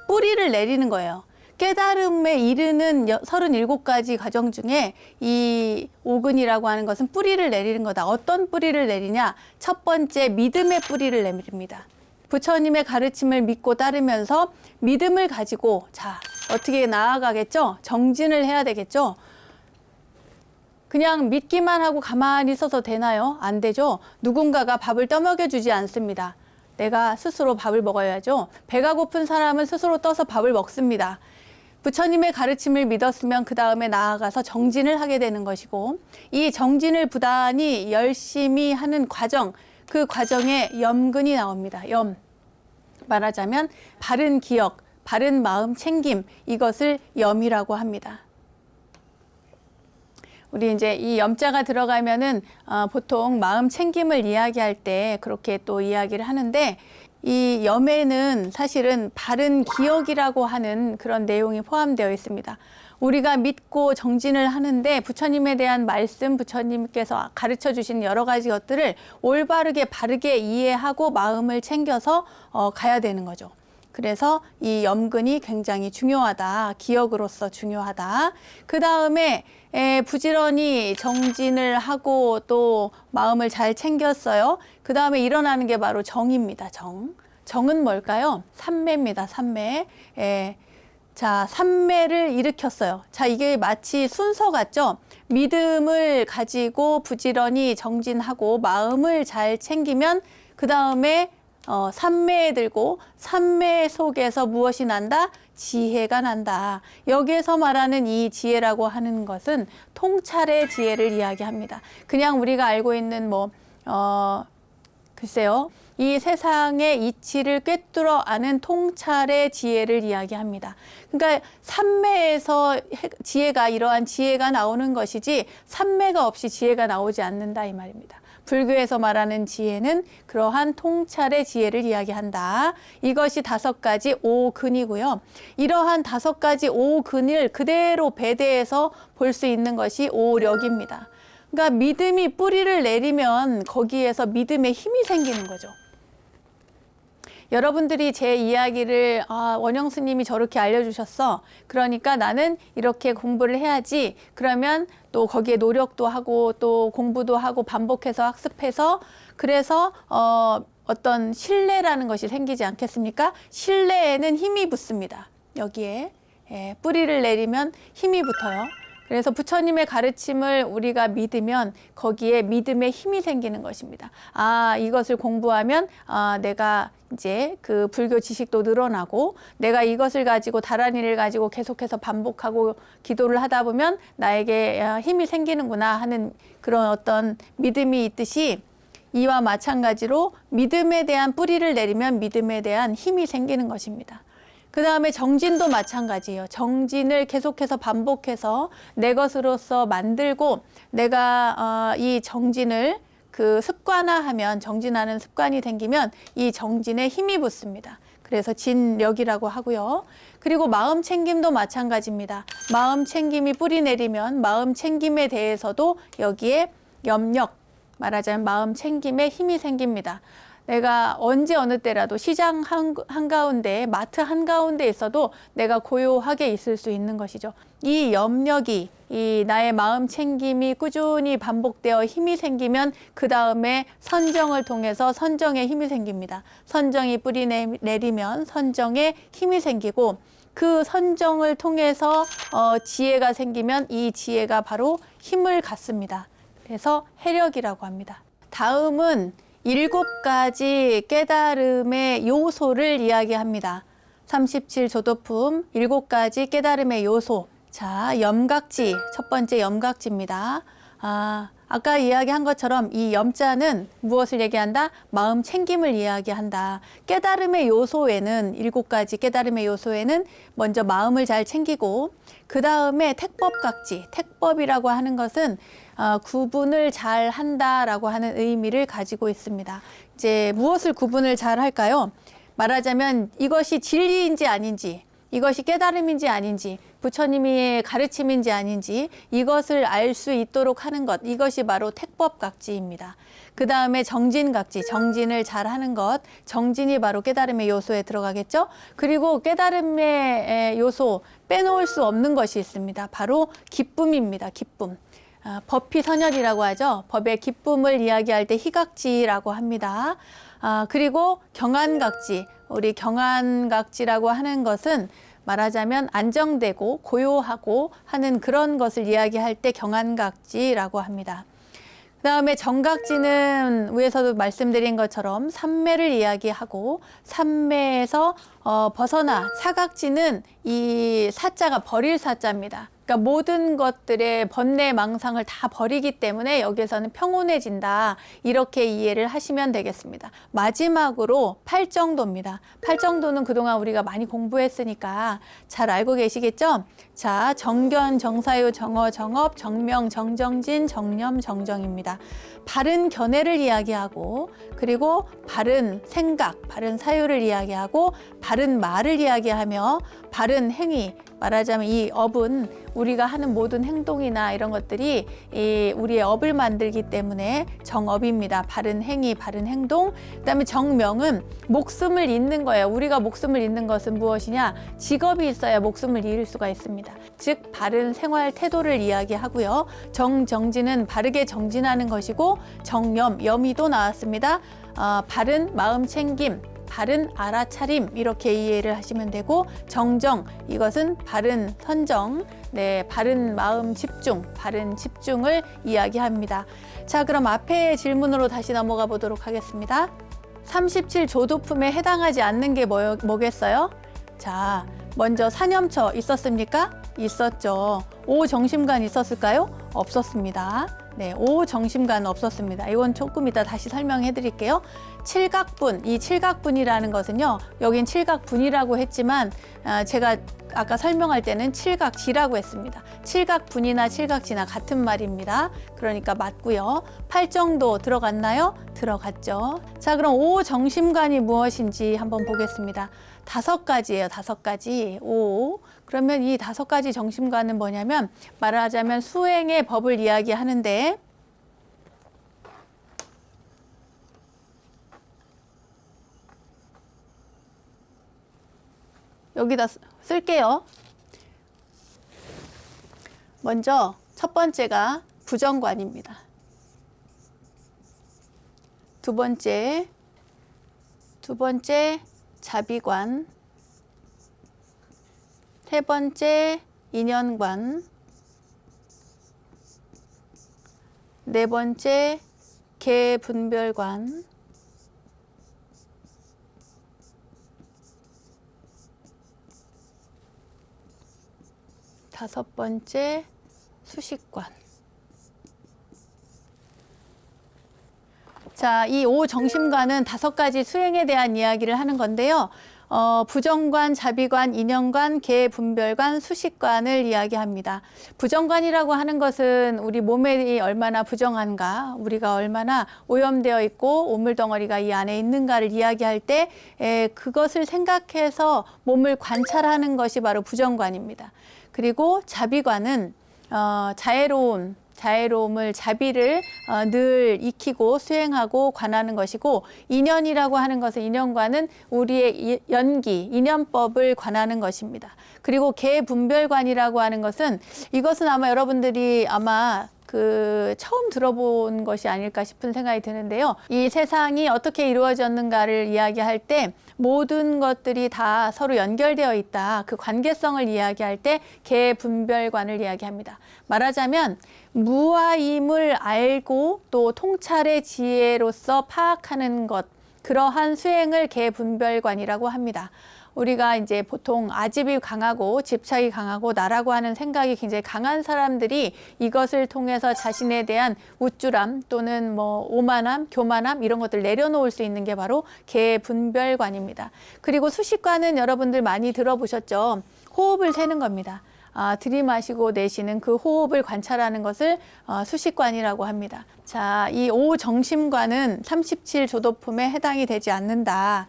뿌리를 내리는 거예요. 깨달음에 이르는 37가지 과정 중에 이 오근이라고 하는 것은 뿌리를 내리는 거다. 어떤 뿌리를 내리냐? 첫 번째, 믿음의 뿌리를 내립니다. 부처님의 가르침을 믿고 따르면서 믿음을 가지고, 자, 어떻게 나아가겠죠? 정진을 해야 되겠죠? 그냥 믿기만 하고 가만히 있어서 되나요? 안 되죠? 누군가가 밥을 떠먹여 주지 않습니다. 내가 스스로 밥을 먹어야죠. 배가 고픈 사람은 스스로 떠서 밥을 먹습니다. 부처님의 가르침을 믿었으면 그 다음에 나아가서 정진을 하게 되는 것이고, 이 정진을 부단히 열심히 하는 과정, 그 과정에 염근이 나옵니다. 염. 말하자면 바른 기억, 바른 마음 챙김, 이것을 염이라고 합니다. 우리 이제 이 염자가 들어가면은 보통 마음 챙김을 이야기할 때 그렇게 또 이야기를 하는데, 이 염에는 사실은 바른 기억이라고 하는 그런 내용이 포함되어 있습니다. 우리가 믿고 정진을 하는데 부처님에 대한 말씀, 부처님께서 가르쳐 주신 여러 가지 것들을 올바르게 바르게 이해하고 마음을 챙겨서 가야 되는 거죠. 그래서 이 염근이 굉장히 중요하다. 기억으로서 중요하다. 그 다음에 부지런히 정진을 하고 또 마음을 잘 챙겼어요. 그 다음에 일어나는 게 바로 정입니다. 정. 정은 뭘까요? 삼매입니다. 삼매. 자, 삼매를 일으켰어요. 자, 이게 마치 순서 같죠? 믿음을 가지고 부지런히 정진하고 마음을 잘 챙기면 그 다음에 삼매에 들고, 삼매 속에서 무엇이 난다? 지혜가 난다. 여기에서 말하는 이 지혜라고 하는 것은 통찰의 지혜를 이야기합니다. 그냥 우리가 알고 있는 글쎄요, 이 세상의 이치를 꿰뚫어 아는 통찰의 지혜를 이야기합니다. 그러니까 삼매에서 지혜가, 이러한 지혜가 나오는 것이지 삼매가 없이 지혜가 나오지 않는다, 이 말입니다. 불교에서 말하는 지혜는 그러한 통찰의 지혜를 이야기한다. 이것이 5가지 오근이고요. 이러한 5가지 오근을 그대로 배대해서 볼 수 있는 것이 오력입니다. 그러니까 믿음이 뿌리를 내리면 거기에서 믿음의 힘이 생기는 거죠. 여러분들이 제 이야기를 원영 스님이 저렇게 알려주셨어. 그러니까 나는 이렇게 공부를 해야지. 그러면 또 거기에 노력도 하고 또 공부도 하고 반복해서 학습해서, 그래서 어떤 신뢰라는 것이 생기지 않겠습니까? 신뢰에는 힘이 붙습니다. 여기에 뿌리를 내리면 힘이 붙어요. 그래서 부처님의 가르침을 우리가 믿으면 거기에 믿음의 힘이 생기는 것입니다. 이것을 공부하면 내가 이제 그 불교 지식도 늘어나고, 내가 이것을 가지고 다른 일을 가지고 계속해서 반복하고 기도를 하다 보면 나에게 힘이 생기는구나 하는 그런 어떤 믿음이 있듯이, 이와 마찬가지로 믿음에 대한 뿌리를 내리면 믿음에 대한 힘이 생기는 것입니다. 그 다음에 정진도 마찬가지예요. 정진을 계속해서 반복해서 내 것으로서 만들고, 내가 이 정진을 그 습관화하면, 정진하는 습관이 생기면 이 정진에 힘이 붙습니다. 그래서 진력이라고 하고요. 그리고 마음 챙김도 마찬가지입니다. 마음 챙김이 뿌리 내리면 마음 챙김에 대해서도 여기에 염력, 말하자면 마음 챙김에 힘이 생깁니다. 내가 언제 어느 때라도 시장 한가운데, 마트 한가운데 있어도 내가 고요하게 있을 수 있는 것이죠. 이 염려기, 이 나의 마음 챙김이 꾸준히 반복되어 힘이 생기면 그 다음에 선정을 통해서 선정에 힘이 생깁니다. 선정이 뿌리 내리면 선정에 힘이 생기고, 그 선정을 통해서 지혜가 생기면 이 지혜가 바로 힘을 갖습니다. 그래서 해력이라고 합니다. 다음은 7가지 깨달음의 요소를 이야기합니다. 37조도품 7가지 깨달음의 요소. 자, 염각지, 첫 번째 염각지입니다. 아까 이야기한 것처럼 이 염자는 무엇을 얘기한다? 마음 챙김을 이야기한다. 깨달음의 요소에는 7가지 깨달음의 요소에는 먼저 마음을 잘 챙기고, 그 다음에 택법각지, 택법이라고 하는 것은 구분을 잘 한다라고 하는 의미를 가지고 있습니다. 이제 무엇을 구분을 잘 할까요? 말하자면 이것이 진리인지 아닌지, 이것이 깨달음인지 아닌지, 부처님의 가르침인지 아닌지 이것을 알 수 있도록 하는 것, 이것이 바로 택법각지입니다. 그 다음에 정진각지, 정진을 잘 하는 것, 정진이 바로 깨달음의 요소에 들어가겠죠. 그리고 깨달음의 요소 빼놓을 수 없는 것이 있습니다. 바로 기쁨입니다. 기쁨. 법희선열이라고 하죠. 법의 기쁨을 이야기할 때 희각지라고 합니다. 그리고 경안각지, 우리 경안각지라고 하는 것은 말하자면 안정되고 고요하고 하는 그런 것을 이야기할 때 경안각지라고 합니다. 그 다음에 정각지는 위에서도 말씀드린 것처럼 삼매를 이야기하고, 삼매에서 벗어나 사각지는 이 사자가 버릴 사자입니다. 그러니까 모든 것들의 번뇌 망상을 다 버리기 때문에 여기에서는 평온해진다, 이렇게 이해를 하시면 되겠습니다. 마지막으로 팔정도입니다. 팔정도는 그동안 우리가 많이 공부했으니까 잘 알고 계시겠죠? 자, 정견, 정사유, 정어, 정업, 정명, 정정진, 정념, 정정입니다. 바른 견해를 이야기하고, 그리고 바른 생각, 바른 사유를 이야기하고, 바른 말을 이야기하며, 바른 행위, 말하자면 이 업은 우리가 하는 모든 행동이나 이런 것들이 우리의 업을 만들기 때문에 정업입니다. 바른 행위, 바른 행동. 그다음에 정명은 목숨을 잇는 거예요. 우리가 목숨을 잇는 것은 무엇이냐? 직업이 있어야 목숨을 잃을 수가 있습니다. 즉 바른 생활 태도를 이야기하고요. 정정진은 바르게 정진하는 것이고, 정념, 염의도 나왔습니다. 바른 마음 챙김, 바른 알아차림, 이렇게 이해를 하시면 되고, 정정, 이것은 바른 선정, 바른 마음 집중, 바른 집중을 이야기합니다. 자, 그럼 앞에 질문으로 다시 넘어가 보도록 하겠습니다. 37조도품에 해당하지 않는 게 뭐겠어요? 자, 먼저 사념처 있었습니까? 있었죠. 오정심관 있었을까요? 없었습니다. 오정심관 없었습니다. 이건 조금 이따 다시 설명해 드릴게요. 칠각분, 이 칠각분이라는 것은요, 여긴 칠각분이라고 했지만 제가 아까 설명할 때는 칠각지라고 했습니다. 칠각분이나 칠각지나 같은 말입니다. 그러니까 맞고요. 팔정도 들어갔나요? 들어갔죠. 자, 그럼 오정심관이 무엇인지 한번 보겠습니다. 5가지예요. 5가지. 그러면 이 5가지 정심관은 뭐냐면, 말하자면 수행의 법을 이야기하는데, 여기다 쓸게요. 먼저 첫 번째가 부정관입니다. 두 번째 자비관, 세 번째 인연관, 네 번째 계분별관, 다섯 번째 수식관. 자, 이 오정심관은 5가지 수행에 대한 이야기를 하는 건데요. 부정관, 자비관, 인연관, 계분별관, 수식관을 이야기합니다. 부정관이라고 하는 것은 우리 몸이 얼마나 부정한가, 우리가 얼마나 오염되어 있고 오물덩어리가 이 안에 있는가를 이야기할 때 그것을 생각해서 몸을 관찰하는 것이 바로 부정관입니다. 그리고 자비관은 자애로운 자애로움을, 자비를 늘 익히고 수행하고 관하는 것이고, 인연이라고 하는 것은, 인연관은 우리의 연기, 인연법을 관하는 것입니다. 그리고 계분별관이라고 하는 것은, 이것은 아마 여러분들이 처음 들어본 것이 아닐까 싶은 생각이 드는데요. 이 세상이 어떻게 이루어졌는가를 이야기할 때 모든 것들이 다 서로 연결되어 있다. 그 관계성을 이야기할 때 계분별관을 이야기합니다. 말하자면 무아임을 알고 또 통찰의 지혜로서 파악하는 것, 그러한 수행을 계분별관이라고 합니다. 우리가 이제 보통 아집이 강하고 집착이 강하고 나라고 하는 생각이 굉장히 강한 사람들이 이것을 통해서 자신에 대한 우쭐함 또는 오만함, 교만함 이런 것들 내려놓을 수 있는 게 바로 계분별관입니다. 그리고 수식관은 여러분들 많이 들어보셨죠? 호흡을 세는 겁니다. 들이마시고 내쉬는 그 호흡을 관찰하는 것을 수식관이라고 합니다. 자, 이 오정심관은 37조도품에 해당이 되지 않는다.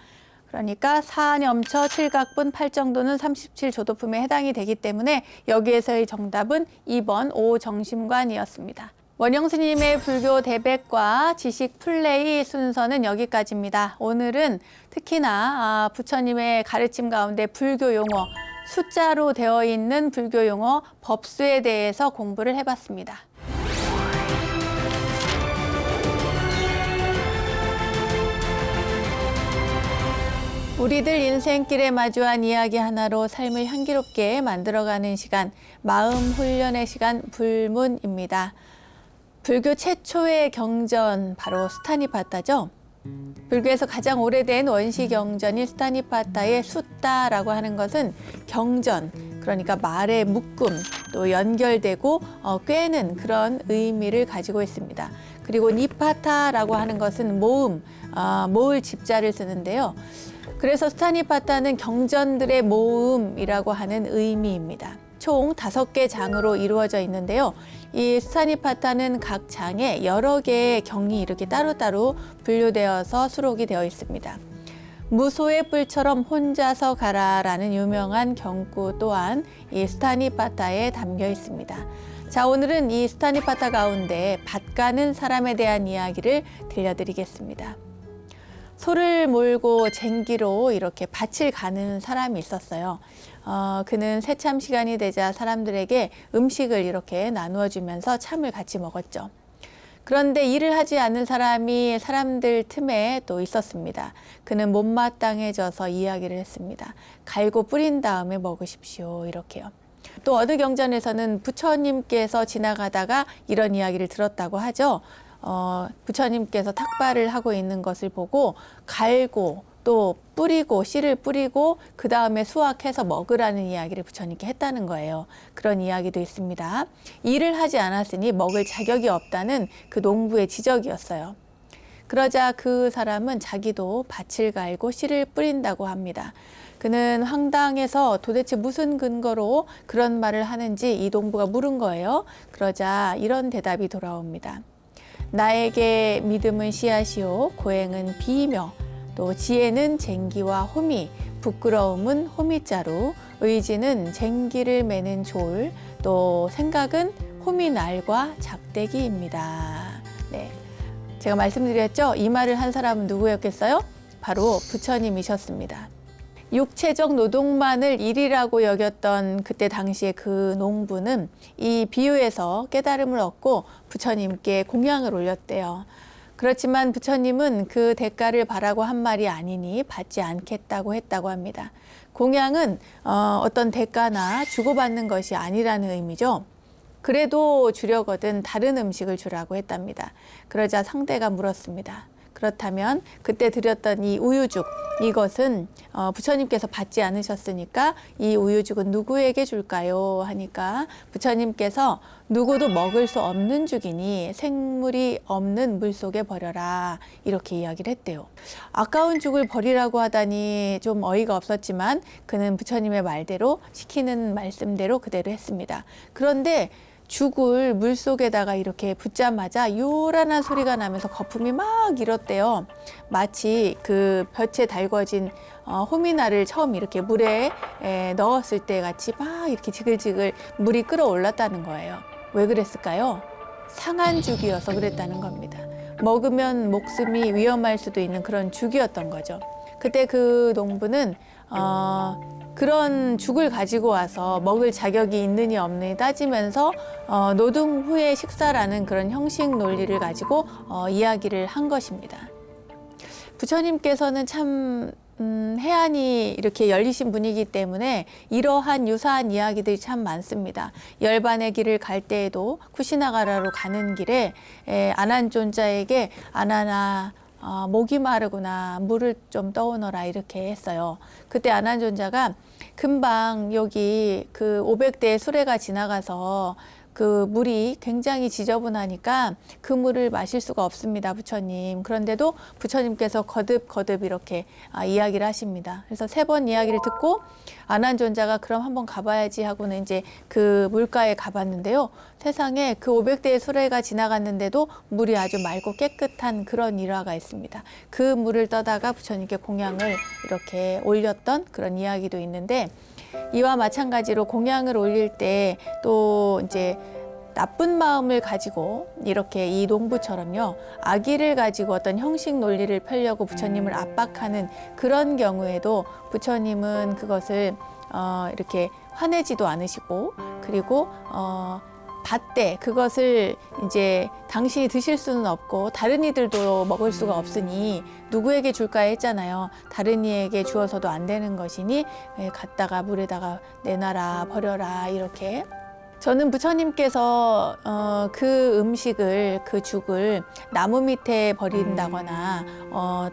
그러니까 사념처, 칠각분, 팔정도는 37조도품에 해당이 되기 때문에 여기에서의 정답은 2번 오정심관이었습니다. 원영 스님의 불교 대백과 지식 플레이 순서는 여기까지입니다. 오늘은 특히나 부처님의 가르침 가운데 불교 용어, 숫자로 되어 있는 불교 용어 법수에 대해서 공부를 해봤습니다. 우리들 인생길에 마주한 이야기 하나로 삶을 향기롭게 만들어가는 시간, 마음 훈련의 시간 불문입니다. 불교 최초의 경전, 바로 수타니파타죠. 불교에서 가장 오래된 원시 경전인 수타니파타의 숫다라고 하는 것은 경전, 그러니까 말의 묶음, 또 연결되고 꿰는 그런 의미를 가지고 있습니다. 그리고 니파타라고 하는 것은 모음, 모을 집자를 쓰는데요. 그래서 수타니파타는 경전들의 모음이라고 하는 의미입니다. 총 5개 장으로 이루어져 있는데요. 이 수타니파타는 각 장에 여러 개의 경이 이렇게 따로따로 분류되어서 수록이 되어 있습니다. 무소의 뿔처럼 혼자서 가라라는 유명한 경구 또한 이 수타니파타에 담겨 있습니다. 자, 오늘은 이 수타니파타 가운데 밭 가는 사람에 대한 이야기를 들려드리겠습니다. 소를 몰고 쟁기로 이렇게 밭을 가는 사람이 있었어요. 그는 새참 시간이 되자 사람들에게 음식을 이렇게 나누어 주면서 참을 같이 먹었죠. 그런데 일을 하지 않는 사람이 사람들 틈에 또 있었습니다. 그는 못마땅해져서 이야기를 했습니다. 갈고 뿌린 다음에 먹으십시오. 이렇게요. 또 어느 경전에서는 부처님께서 지나가다가 이런 이야기를 들었다고 하죠. 부처님께서 탁발을 하고 있는 것을 보고 갈고 또 뿌리고 씨를 뿌리고 그 다음에 수확해서 먹으라는 이야기를 부처님께 했다는 거예요. 그런 이야기도 있습니다. 일을 하지 않았으니 먹을 자격이 없다는 그 농부의 지적이었어요. 그러자 그 사람은 자기도 밭을 갈고 씨를 뿌린다고 합니다. 그는 황당해서 도대체 무슨 근거로 그런 말을 하는지 이 농부가 물은 거예요. 그러자 이런 대답이 돌아옵니다. 나에게 믿음은 씨앗이요 고행은 비이며 또 지혜는 쟁기와 호미, 부끄러움은 호미자루, 의지는 쟁기를 매는 졸, 또 생각은 호미날과 작대기입니다. 네, 제가 말씀드렸죠? 이 말을 한 사람은 누구였겠어요? 바로 부처님이셨습니다. 육체적 노동만을 일이라고 여겼던 그때 당시에 그 농부는 이 비유에서 깨달음을 얻고 부처님께 공양을 올렸대요. 그렇지만 부처님은 그 대가를 바라고 한 말이 아니니 받지 않겠다고 했다고 합니다. 공양은 어떤 대가나 주고받는 것이 아니라는 의미죠. 그래도 주려거든 다른 음식을 주라고 했답니다. 그러자 상대가 물었습니다. 그렇다면 그때 드렸던 이 우유죽, 이것은 부처님께서 받지 않으셨으니까 이 우유죽은 누구에게 줄까요? 하니까 부처님께서 누구도 먹을 수 없는 죽이니 생물이 없는 물속에 버려라, 이렇게 이야기를 했대요. 아까운 죽을 버리라고 하다니 좀 어이가 없었지만 그는 부처님의 말대로, 시키는 말씀대로 그대로 했습니다. 그런데 죽을 물속에다가 이렇게 붓자마자 요란한 소리가 나면서 거품이 막 일었대요. 마치 그 볕에 달궈진 호미날을 처음 이렇게 물에 넣었을 때 같이 막 이렇게 지글지글 물이 끓어올랐다는 거예요. 왜 그랬을까요? 상한 죽이어서 그랬다는 겁니다. 먹으면 목숨이 위험할 수도 있는 그런 죽이었던 거죠. 그때 그 농부는 그런 죽을 가지고 와서 먹을 자격이 있느니 없느니 따지면서 노동 후의 식사라는 그런 형식 논리를 가지고 이야기를 한 것입니다. 부처님께서는 참 해안이 이렇게 열리신 분이기 때문에 이러한 유사한 이야기들이 참 많습니다. 열반의 길을 갈 때에도 쿠시나가라로 가는 길에 아난존자에게 아나나 목이 마르구나 물을 좀 떠오너라 이렇게 했어요. 그때 아난존자가 금방 여기 그 500대의 수레가 지나가서 그 물이 굉장히 지저분하니까 그 물을 마실 수가 없습니다, 부처님. 그런데도 부처님께서 거듭 이렇게 이야기를 하십니다. 그래서 3번 이야기를 듣고 아난존자가 그럼 한번 가봐야지 하고는 이제 그 물가에 가봤는데요. 세상에 그 500대의 수레가 지나갔는데도 물이 아주 맑고 깨끗한 그런 일화가 있습니다. 그 물을 떠다가 부처님께 공양을 이렇게 올렸던 그런 이야기도 있는데, 이와 마찬가지로 공양을 올릴 때 또 이제 나쁜 마음을 가지고 이렇게 이 농부처럼요, 악의를 가지고 어떤 형식 논리를 펴려고 부처님을 압박하는 그런 경우에도 부처님은 그것을 이렇게 화내지도 않으시고, 그리고 밭대 그것을 이제 당신이 드실 수는 없고 다른 이들도 먹을 수가 없으니 누구에게 줄까 했잖아요. 다른 이에게 주어서도 안 되는 것이니 갖다가 물에다가 내놔라, 버려라 이렇게. 저는 부처님께서 그 음식을, 그 죽을 나무 밑에 버린다거나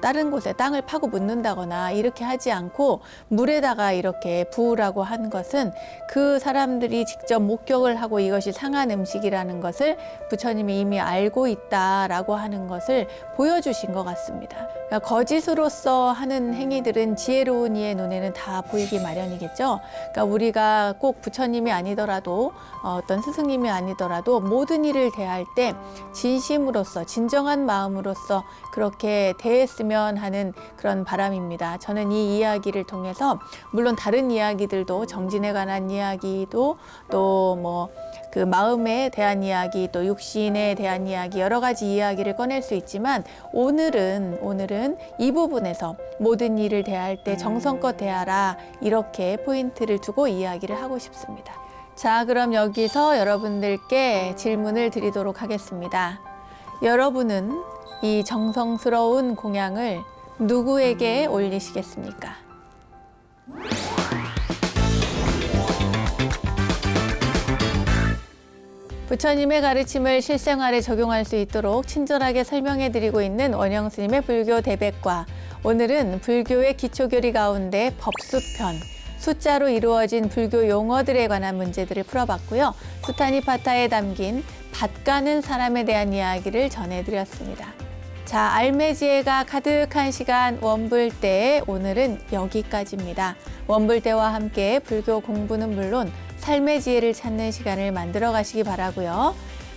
다른 곳에 땅을 파고 묻는다거나 이렇게 하지 않고 물에다가 이렇게 부으라고 한 것은 그 사람들이 직접 목격을 하고 이것이 상한 음식이라는 것을 부처님이 이미 알고 있다라고 하는 것을 보여주신 것 같습니다. 그러니까 거짓으로서 하는 행위들은 지혜로운 이의 눈에는 다 보이기 마련이겠죠. 그러니까 우리가 꼭 부처님이 아니더라도 어떤 스승님이 아니더라도 모든 일을 대할 때 진심으로서, 진정한 마음으로서 그렇게 대했으면 하는 그런 바람입니다. 저는 이 이야기를 통해서 물론 다른 이야기들도, 정진에 관한 이야기도, 또 뭐 그 마음에 대한 이야기, 또 육신에 대한 이야기, 여러 가지 이야기를 꺼낼 수 있지만 오늘은 이 부분에서 모든 일을 대할 때 정성껏 대하라, 이렇게 포인트를 두고 이야기를 하고 싶습니다. 자, 그럼 여기서 여러분들께 질문을 드리도록 하겠습니다. 여러분은 이 정성스러운 공양을 누구에게 올리시겠습니까? 부처님의 가르침을 실생활에 적용할 수 있도록 친절하게 설명해 드리고 있는 원영 스님의 불교 대백과, 오늘은 불교의 기초교리 가운데 법수편, 숫자로 이루어진 불교 용어들에 관한 문제들을 풀어봤고요. 수타니파타에 담긴 밭 가는 사람에 대한 이야기를 전해드렸습니다. 자, 알매지혜가 가득한 시간 원불대, 오늘은 여기까지입니다. 원불대와 함께 불교 공부는 물론 삶의 지혜를 찾는 시간을 만들어 가시기 바라고요.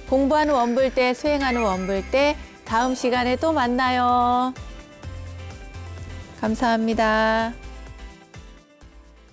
공부하는 원불대, 수행하는 원불대, 다음 시간에 또 만나요. 감사합니다.